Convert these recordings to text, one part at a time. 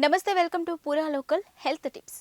నమస్తే, welcome to పూరా local health tips.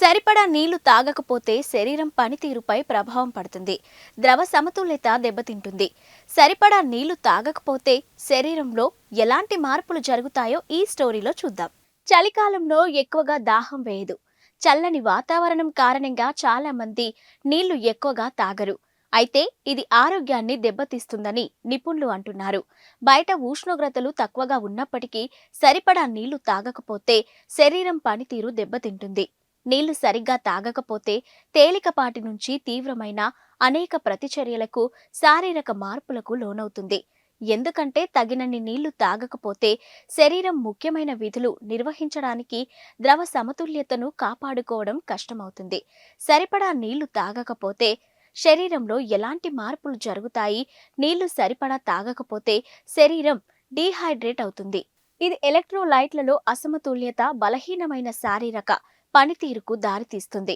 సరిపడా నీళ్లు తాగకపోతే శరీరం పనితీరుపై ప్రభావం పడుతుంది. ద్రవ సమతుల్యత దెబ్బతింటుంది. సరిపడా నీళ్లు తాగకపోతే శరీరంలో ఎలాంటి మార్పులు జరుగుతాయో ఈ స్టోరీలో చూద్దాం. చలికాలంలో ఎక్కువగా దాహం వేయదు. చల్లని వాతావరణం కారణంగా చాలా మంది నీళ్లు ఎక్కువగా తాగరు. అయితే ఇది ఆరోగ్యాన్ని దెబ్బతీస్తుందని నిపుణులు అంటున్నారు. బయట ఉష్ణోగ్రతలు తక్కువగా ఉన్నప్పటికీ సరిపడా నీళ్లు తాగకపోతే శరీరం పనితీరు దెబ్బతింటుంది. నీళ్లు సరిగ్గా తాగకపోతే తేలికపాటి నుంచి తీవ్రమైన అనేక ప్రతిచర్యలకు, శారీరక మార్పులకు లోనవుతుంది. ఎందుకంటే తగినన్ని నీళ్లు తాగకపోతే శరీరం ముఖ్యమైన విధులు నిర్వహించడానికి, ద్రవ సమతుల్యతను కాపాడుకోవడం కష్టమవుతుంది. సరిపడా నీళ్లు తాగకపోతే శరీరంలో ఎలాంటి మార్పులు జరుగుతాయి? నీళ్లు సరిపడా తాగకపోతే శరీరం డీహైడ్రేట్ అవుతుంది. ఇది ఎలక్ట్రోలైట్లలో అసమతుల్యత, బలహీనమైన శారీరక పనితీరుకు దారితీస్తుంది.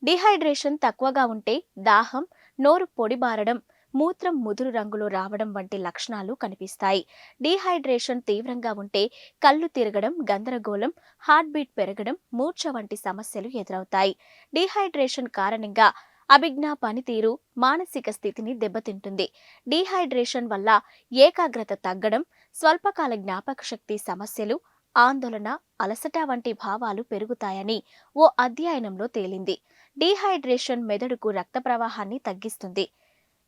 డిహైడ్రేషన్ తక్కువగా ఉంటే దాహం, నోరు పొడిబారడం, మూత్రం ముదురు రంగులో రావడం వంటి లక్షణాలు కనిపిస్తాయి. డిహైడ్రేషన్ తీవ్రంగా ఉంటే కళ్ళు తిరగడం, గందరగోళం, హార్ట్ బీట్ పెరగడం, మూర్ఛ వంటి సమస్యలు ఎదురవుతాయి. డిహైడ్రేషన్ కారణంగా అభిజ్ఞా పనితీరు, మానసిక స్థితిని దెబ్బతింటుంది. డిహైడ్రేషన్ వల్ల ఏకాగ్రత తగ్గడం, స్వల్పకాల జ్ఞాపక శక్తి సమస్యలు, ఆందోళన, అలసట వంటి భావాలు పెరుగుతాయని ఓ అధ్యయనంలో తేలింది. డీహైడ్రేషన్ మెదడుకు రక్త ప్రవాహాన్ని తగ్గిస్తుంది.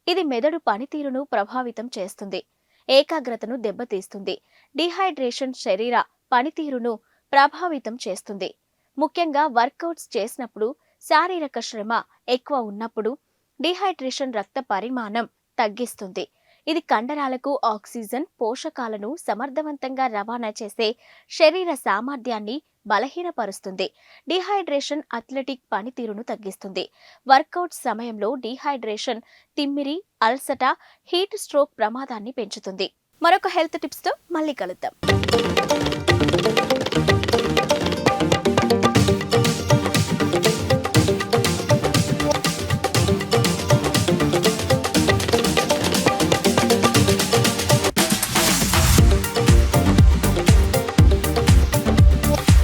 ఇది మెదడు పనితీరును ప్రభావితం చేస్తుంది, ఏకాగ్రతను దెబ్బతీస్తుంది. డీహైడ్రేషన్ శరీర పనితీరును ప్రభావితం చేస్తుంది. ముఖ్యంగా వర్కౌట్స్ చేసినప్పుడు, శారీరక శ్రమ ఎక్కువ ఉన్నప్పుడు డీహైడ్రేషన్ రక్త పరిమాణం తగ్గిస్తుంది. ఇది కండరాలకు ఆక్సిజన్, పోషకాలను సమర్థవంతంగా రవాణా చేసే శరీర సామర్థ్యాన్ని బలహీనపరుస్తుంది. డీహైడ్రేషన్ అథ్లెటిక్ పనితీరును తగ్గిస్తుంది. వర్కౌట్ సమయంలో డీహైడ్రేషన్ తిమ్మిరి, అలసట, హీట్ స్ట్రోక్ ప్రమాదాన్ని పెంచుతుంది. మరొక హెల్త్ టిప్స్తో మళ్ళీ కలుద్దాం.